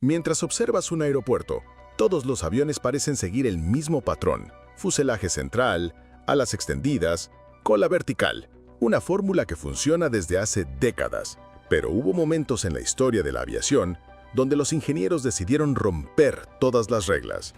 Mientras observas un aeropuerto, todos los aviones parecen seguir el mismo patrón: fuselaje central, alas extendidas, cola vertical, una fórmula que funciona desde hace décadas. Pero hubo momentos en la historia de la aviación donde los ingenieros decidieron romper todas las reglas.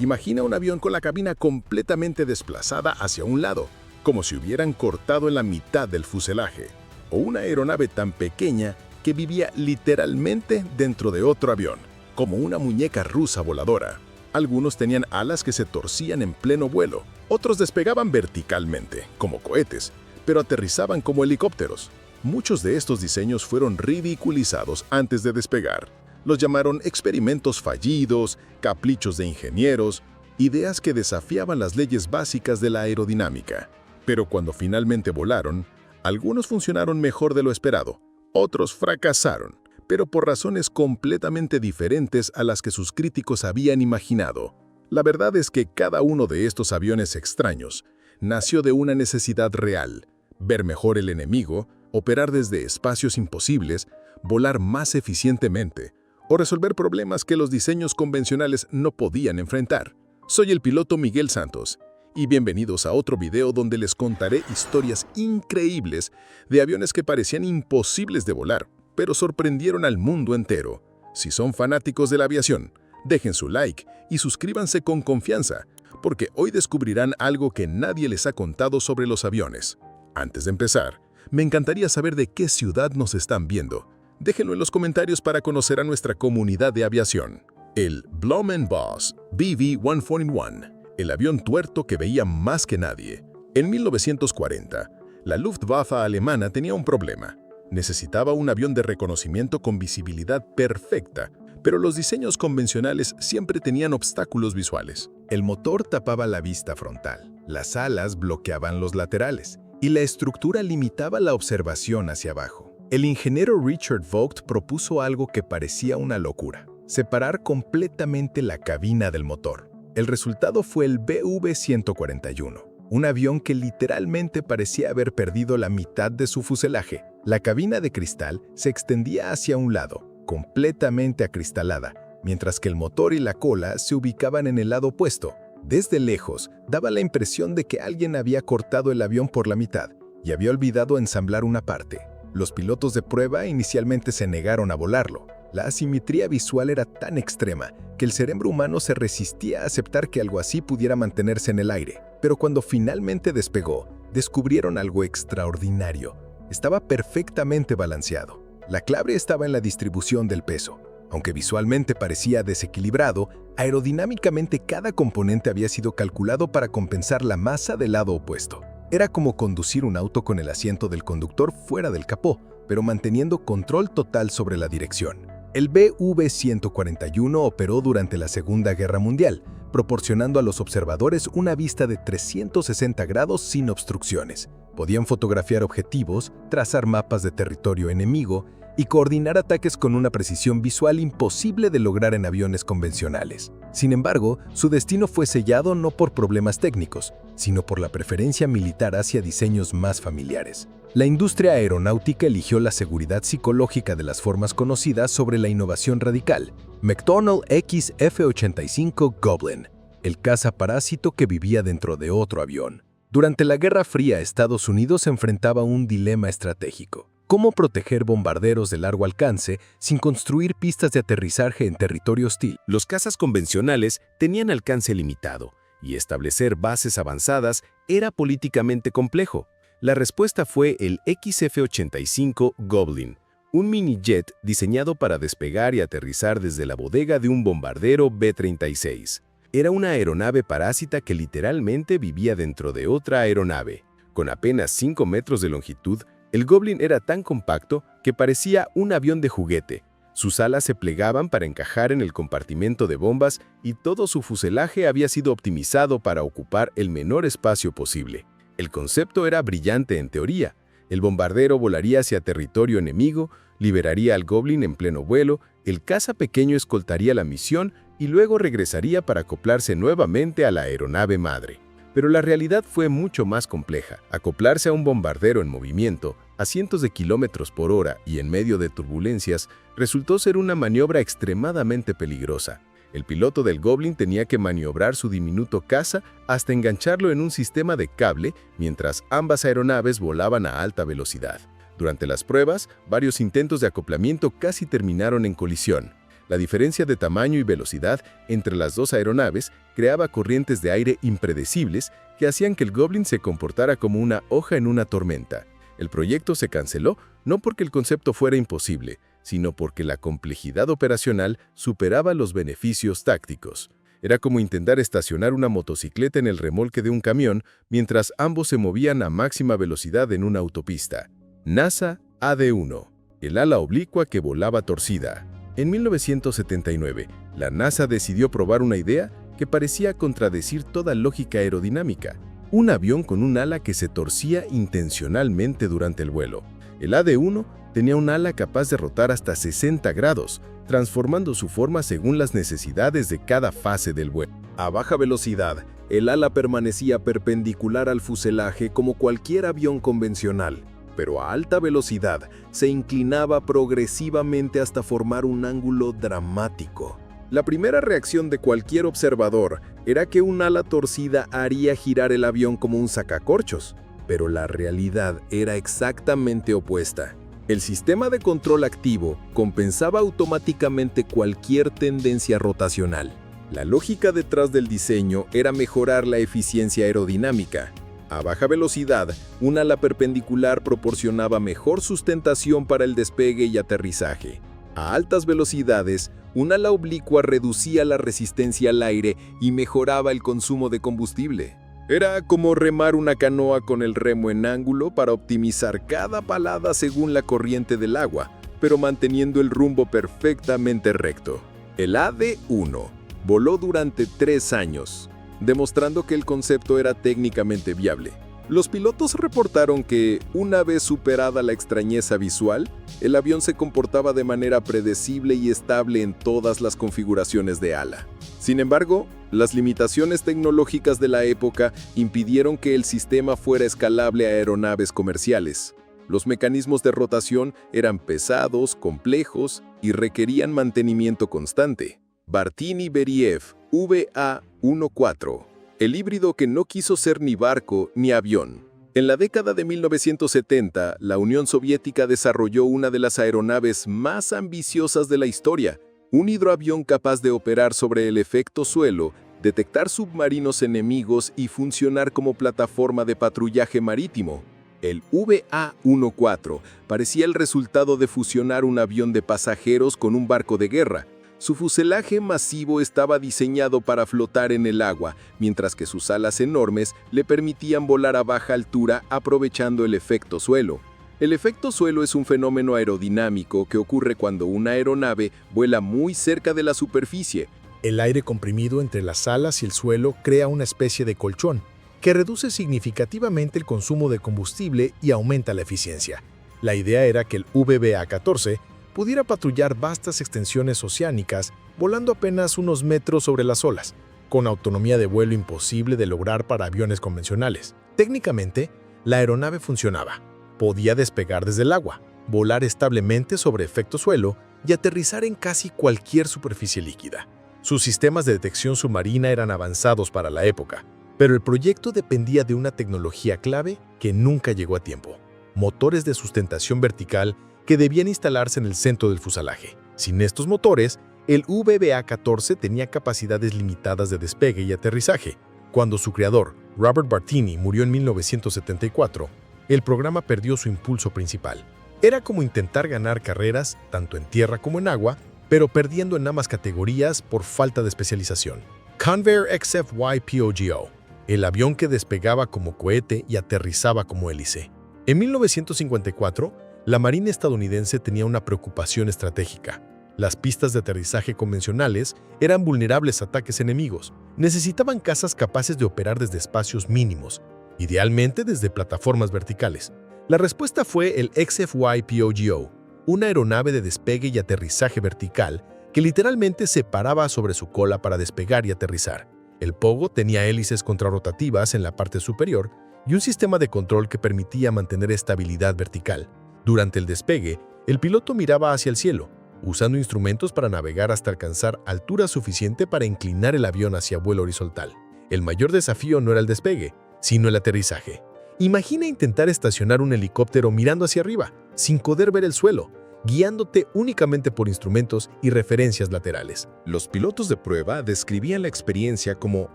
Imagina un avión con la cabina completamente desplazada hacia un lado, como si hubieran cortado en la mitad del fuselaje, o una aeronave tan pequeña que vivía literalmente dentro de otro avión, como una muñeca rusa voladora. Algunos tenían alas que se torcían en pleno vuelo, otros despegaban verticalmente, como cohetes, pero aterrizaban como helicópteros. Muchos de estos diseños fueron ridiculizados antes de despegar. Los llamaron experimentos fallidos, caprichos de ingenieros, ideas que desafiaban las leyes básicas de la aerodinámica. Pero cuando finalmente volaron, algunos funcionaron mejor de lo esperado, otros fracasaron, pero por razones completamente diferentes a las que sus críticos habían imaginado. La verdad es que cada uno de estos aviones extraños nació de una necesidad real: ver mejor el enemigo, operar desde espacios imposibles, volar más eficientemente, o resolver problemas que los diseños convencionales no podían enfrentar. Soy el piloto Miguel Santos, y bienvenidos a otro video donde les contaré historias increíbles de aviones que parecían imposibles de volar, pero sorprendieron al mundo entero. Si son fanáticos de la aviación, dejen su like y suscríbanse con confianza, porque hoy descubrirán algo que nadie les ha contado sobre los aviones. Antes de empezar, me encantaría saber de qué ciudad nos están viendo. Déjenlo en los comentarios para conocer a nuestra comunidad de aviación. El Blohm & Voss BV-141, el avión tuerto que veía más que nadie. En 1940, la Luftwaffe alemana tenía un problema. Necesitaba un avión de reconocimiento con visibilidad perfecta, pero los diseños convencionales siempre tenían obstáculos visuales. El motor tapaba la vista frontal, las alas bloqueaban los laterales, y la estructura limitaba la observación hacia abajo. El ingeniero Richard Vogt propuso algo que parecía una locura: separar completamente la cabina del motor. El resultado fue el BV-141, un avión que literalmente parecía haber perdido la mitad de su fuselaje. La cabina de cristal se extendía hacia un lado, completamente acristalada, mientras que el motor y la cola se ubicaban en el lado opuesto. Desde lejos, daba la impresión de que alguien había cortado el avión por la mitad y había olvidado ensamblar una parte. Los pilotos de prueba inicialmente se negaron a volarlo. La asimetría visual era tan extrema que el cerebro humano se resistía a aceptar que algo así pudiera mantenerse en el aire. Pero cuando finalmente despegó, descubrieron algo extraordinario. Estaba perfectamente balanceado. La clave estaba en la distribución del peso. Aunque visualmente parecía desequilibrado, aerodinámicamente cada componente había sido calculado para compensar la masa del lado opuesto. Era como conducir un auto con el asiento del conductor fuera del capó, pero manteniendo control total sobre la dirección. El BV-141 operó durante la Segunda Guerra Mundial, proporcionando a los observadores una vista de 360 grados sin obstrucciones. Podían fotografiar objetivos, trazar mapas de territorio enemigo y coordinar ataques con una precisión visual imposible de lograr en aviones convencionales. Sin embargo, su destino fue sellado no por problemas técnicos, sino por la preferencia militar hacia diseños más familiares. La industria aeronáutica eligió la seguridad psicológica de las formas conocidas sobre la innovación radical. McDonnell X-F-85 Goblin, el cazaparásito que vivía dentro de otro avión. Durante la Guerra Fría, Estados Unidos se enfrentaba a un dilema estratégico: ¿cómo proteger bombarderos de largo alcance sin construir pistas de aterrizaje en territorio hostil? Los cazas convencionales tenían alcance limitado, y establecer bases avanzadas era políticamente complejo. La respuesta fue el XF-85 Goblin, un mini-jet diseñado para despegar y aterrizar desde la bodega de un bombardero B-36. Era una aeronave parásita que literalmente vivía dentro de otra aeronave. Con apenas 5 metros de longitud, el Goblin era tan compacto que parecía un avión de juguete. Sus alas se plegaban para encajar en el compartimento de bombas y todo su fuselaje había sido optimizado para ocupar el menor espacio posible. El concepto era brillante en teoría. El bombardero volaría hacia territorio enemigo, liberaría al Goblin en pleno vuelo, el caza pequeño escoltaría la misión y luego regresaría para acoplarse nuevamente a la aeronave madre. Pero la realidad fue mucho más compleja. Acoplarse a un bombardero en movimiento A cientos de kilómetros por hora y en medio de turbulencias, resultó ser una maniobra extremadamente peligrosa. El piloto del Goblin tenía que maniobrar su diminuto caza hasta engancharlo en un sistema de cable mientras ambas aeronaves volaban a alta velocidad. Durante las pruebas, varios intentos de acoplamiento casi terminaron en colisión. La diferencia de tamaño y velocidad entre las dos aeronaves creaba corrientes de aire impredecibles que hacían que el Goblin se comportara como una hoja en una tormenta. El proyecto se canceló no porque el concepto fuera imposible, sino porque la complejidad operacional superaba los beneficios tácticos. Era como intentar estacionar una motocicleta en el remolque de un camión mientras ambos se movían a máxima velocidad en una autopista. NASA AD-1, el ala oblicua que volaba torcida. En 1979, la NASA decidió probar una idea que parecía contradecir toda lógica aerodinámica. Un avión con un ala que se torcía intencionalmente durante el vuelo. El AD-1 tenía un ala capaz de rotar hasta 60 grados, transformando su forma según las necesidades de cada fase del vuelo. A baja velocidad, el ala permanecía perpendicular al fuselaje como cualquier avión convencional, pero a alta velocidad se inclinaba progresivamente hasta formar un ángulo dramático. La primera reacción de cualquier observador era que un ala torcida haría girar el avión como un sacacorchos, pero la realidad era exactamente opuesta. El sistema de control activo compensaba automáticamente cualquier tendencia rotacional. La lógica detrás del diseño era mejorar la eficiencia aerodinámica. A baja velocidad, un ala perpendicular proporcionaba mejor sustentación para el despegue y aterrizaje. A altas velocidades, un ala oblicua reducía la resistencia al aire y mejoraba el consumo de combustible. Era como remar una canoa con el remo en ángulo para optimizar cada palada según la corriente del agua, pero manteniendo el rumbo perfectamente recto. El AD-1 voló durante 3 años, demostrando que el concepto era técnicamente viable. Los pilotos reportaron que, una vez superada la extrañeza visual, el avión se comportaba de manera predecible y estable en todas las configuraciones de ala. Sin embargo, las limitaciones tecnológicas de la época impidieron que el sistema fuera escalable a aeronaves comerciales. Los mecanismos de rotación eran pesados, complejos y requerían mantenimiento constante. Bartini-Beriev VA-14, el híbrido que no quiso ser ni barco ni avión. En la década de 1970, la Unión Soviética desarrolló una de las aeronaves más ambiciosas de la historia, un hidroavión capaz de operar sobre el efecto suelo, detectar submarinos enemigos y funcionar como plataforma de patrullaje marítimo. El VA-14 parecía el resultado de fusionar un avión de pasajeros con un barco de guerra. Su fuselaje masivo estaba diseñado para flotar en el agua, mientras que sus alas enormes le permitían volar a baja altura aprovechando el efecto suelo. El efecto suelo es un fenómeno aerodinámico que ocurre cuando una aeronave vuela muy cerca de la superficie. El aire comprimido entre las alas y el suelo crea una especie de colchón, que reduce significativamente el consumo de combustible y aumenta la eficiencia. La idea era que el VA-14 pudiera patrullar vastas extensiones oceánicas volando apenas unos metros sobre las olas, con autonomía de vuelo imposible de lograr para aviones convencionales. Técnicamente, la aeronave funcionaba. Podía despegar desde el agua, volar establemente sobre efecto suelo y aterrizar en casi cualquier superficie líquida. Sus sistemas de detección submarina eran avanzados para la época, pero el proyecto dependía de una tecnología clave que nunca llegó a tiempo: motores de sustentación vertical que debían instalarse en el centro del fuselaje. Sin estos motores, el VA-14 tenía capacidades limitadas de despegue y aterrizaje. Cuando su creador, Robert Bartini, murió en 1974, el programa perdió su impulso principal. Era como intentar ganar carreras, tanto en tierra como en agua, pero perdiendo en ambas categorías por falta de especialización. Convair XFY-POGO, el avión que despegaba como cohete y aterrizaba como hélice. En 1954, la Marina estadounidense tenía una preocupación estratégica. Las pistas de aterrizaje convencionales eran vulnerables a ataques enemigos. Necesitaban cazas capaces de operar desde espacios mínimos, idealmente desde plataformas verticales. La respuesta fue el XFY-POGO, una aeronave de despegue y aterrizaje vertical que literalmente se paraba sobre su cola para despegar y aterrizar. El POGO tenía hélices contrarrotativas en la parte superior y un sistema de control que permitía mantener estabilidad vertical. Durante el despegue, el piloto miraba hacia el cielo, usando instrumentos para navegar hasta alcanzar altura suficiente para inclinar el avión hacia vuelo horizontal. El mayor desafío no era el despegue, sino el aterrizaje. Imagina intentar estacionar un helicóptero mirando hacia arriba, sin poder ver el suelo, guiándote únicamente por instrumentos y referencias laterales. Los pilotos de prueba describían la experiencia como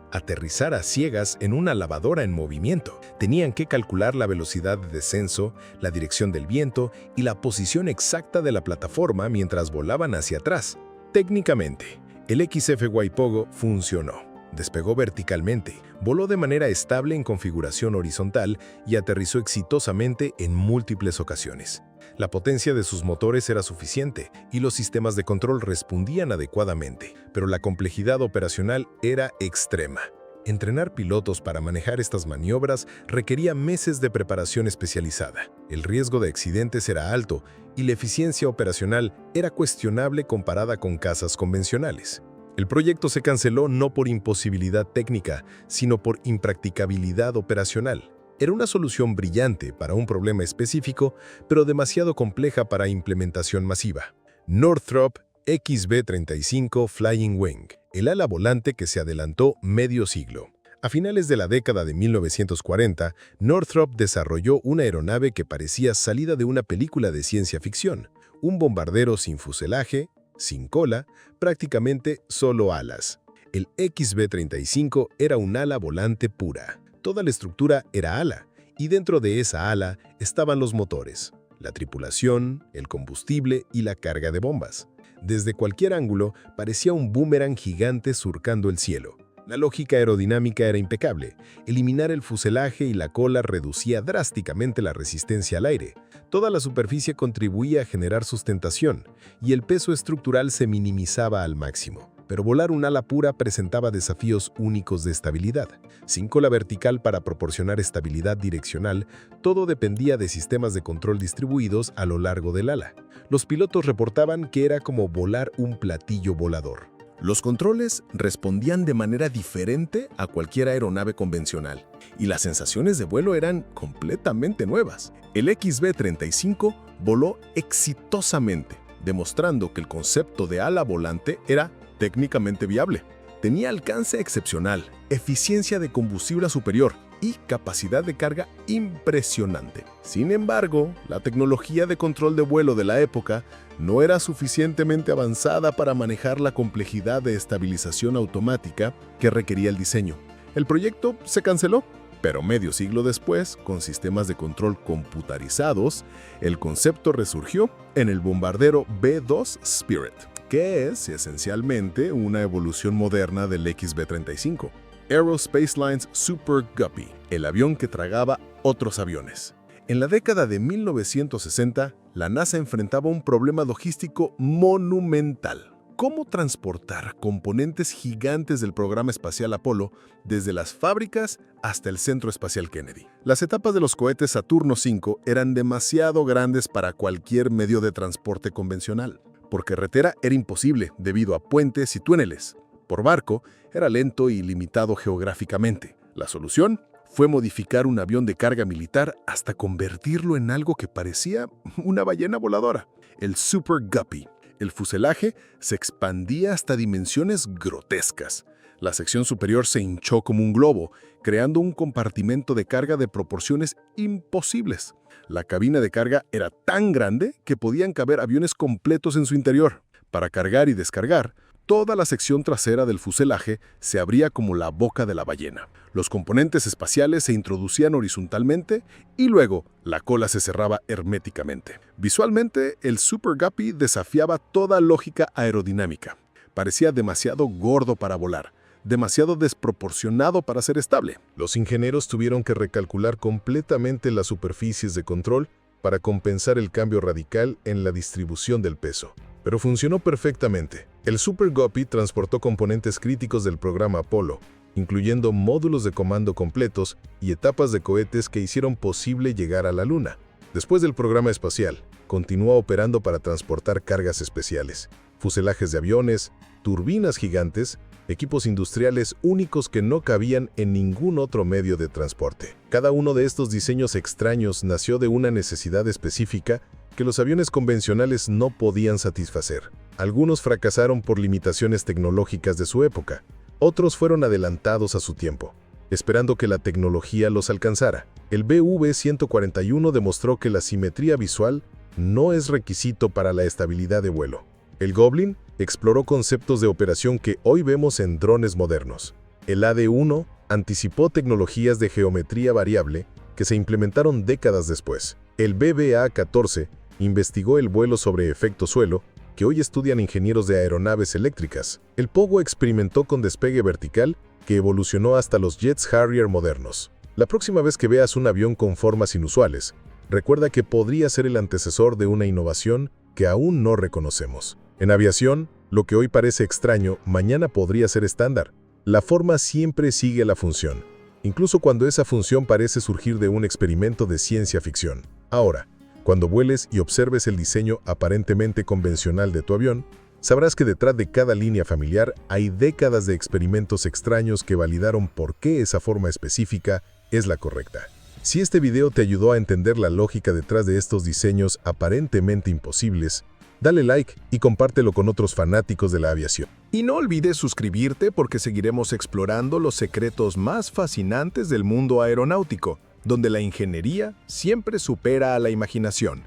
aterrizar a ciegas en una lavadora en movimiento. Tenían que calcular la velocidad de descenso, la dirección del viento y la posición exacta de la plataforma mientras volaban hacia atrás. Técnicamente, el XF Waipogo funcionó. Despegó verticalmente, voló de manera estable en configuración horizontal y aterrizó exitosamente en múltiples ocasiones. La potencia de sus motores era suficiente y los sistemas de control respondían adecuadamente, pero la complejidad operacional era extrema. Entrenar pilotos para manejar estas maniobras requería meses de preparación especializada. El riesgo de accidentes era alto y la eficiencia operacional era cuestionable comparada con cazas convencionales. El proyecto se canceló no por imposibilidad técnica, sino por impracticabilidad operacional. Era una solución brillante para un problema específico, pero demasiado compleja para implementación masiva. Northrop XB-35 Flying Wing, el ala volante que se adelantó medio siglo. A finales de la década de 1940, Northrop desarrolló una aeronave que parecía salida de una película de ciencia ficción, un bombardero sin fuselaje, sin cola, prácticamente solo alas. El XB-35 era un ala volante pura. Toda la estructura era ala, y dentro de esa ala estaban los motores, la tripulación, el combustible y la carga de bombas. Desde cualquier ángulo parecía un boomerang gigante surcando el cielo. La lógica aerodinámica era impecable. Eliminar el fuselaje y la cola reducía drásticamente la resistencia al aire. Toda la superficie contribuía a generar sustentación, y el peso estructural se minimizaba al máximo. Pero volar un ala pura presentaba desafíos únicos de estabilidad. Sin cola vertical para proporcionar estabilidad direccional, todo dependía de sistemas de control distribuidos a lo largo del ala. Los pilotos reportaban que era como volar un platillo volador. Los controles respondían de manera diferente a cualquier aeronave convencional, y las sensaciones de vuelo eran completamente nuevas. El XB-35 voló exitosamente, demostrando que el concepto de ala volante era técnicamente viable. Tenía alcance excepcional, eficiencia de combustible superior y capacidad de carga impresionante. Sin embargo, la tecnología de control de vuelo de la época no era suficientemente avanzada para manejar la complejidad de estabilización automática que requería el diseño. El proyecto se canceló, pero medio siglo después, con sistemas de control computarizados, el concepto resurgió en el bombardero B-2 Spirit, que es esencialmente una evolución moderna del XB-35. Aerospace Lines Super Guppy, el avión que tragaba otros aviones. En la década de 1960, la NASA enfrentaba un problema logístico monumental. ¿Cómo transportar componentes gigantes del programa espacial Apolo desde las fábricas hasta el Centro Espacial Kennedy? Las etapas de los cohetes Saturno V eran demasiado grandes para cualquier medio de transporte convencional. Por carretera era imposible debido a puentes y túneles. Por barco era lento y limitado geográficamente. La solución fue modificar un avión de carga militar hasta convertirlo en algo que parecía una ballena voladora, el Super Guppy. El fuselaje se expandía hasta dimensiones grotescas. La sección superior se hinchó como un globo, creando un compartimento de carga de proporciones imposibles. La cabina de carga era tan grande que podían caber aviones completos en su interior. Para cargar y descargar, toda la sección trasera del fuselaje se abría como la boca de la ballena. Los componentes espaciales se introducían horizontalmente y luego la cola se cerraba herméticamente. Visualmente, el Super Guppy desafiaba toda lógica aerodinámica. Parecía demasiado gordo para volar, demasiado desproporcionado para ser estable. Los ingenieros tuvieron que recalcular completamente las superficies de control para compensar el cambio radical en la distribución del peso. Pero funcionó perfectamente. El Super Guppy transportó componentes críticos del programa Apolo, incluyendo módulos de comando completos y etapas de cohetes que hicieron posible llegar a la Luna. Después del programa espacial, continuó operando para transportar cargas especiales, fuselajes de aviones, turbinas gigantes equipos industriales únicos que no cabían en ningún otro medio de transporte. Cada uno de estos diseños extraños nació de una necesidad específica que los aviones convencionales no podían satisfacer. Algunos fracasaron por limitaciones tecnológicas de su época, otros fueron adelantados a su tiempo, esperando que la tecnología los alcanzara. El BV-141 demostró que la simetría visual no es requisito para la estabilidad de vuelo. El Goblin exploró conceptos de operación que hoy vemos en drones modernos. El AD-1 anticipó tecnologías de geometría variable que se implementaron décadas después. El BBA-14 investigó el vuelo sobre efecto suelo que hoy estudian ingenieros de aeronaves eléctricas. El Pogo experimentó con despegue vertical que evolucionó hasta los jets Harrier modernos. La próxima vez que veas un avión con formas inusuales, recuerda que podría ser el antecesor de una innovación que aún no reconocemos. En aviación, lo que hoy parece extraño, mañana podría ser estándar. La forma siempre sigue la función, incluso cuando esa función parece surgir de un experimento de ciencia ficción. Ahora, cuando vueles y observes el diseño aparentemente convencional de tu avión, sabrás que detrás de cada línea familiar hay décadas de experimentos extraños que validaron por qué esa forma específica es la correcta. Si este video te ayudó a entender la lógica detrás de estos diseños aparentemente imposibles, dale like y compártelo con otros fanáticos de la aviación. Y no olvides suscribirte porque seguiremos explorando los secretos más fascinantes del mundo aeronáutico, donde la ingeniería siempre supera a la imaginación.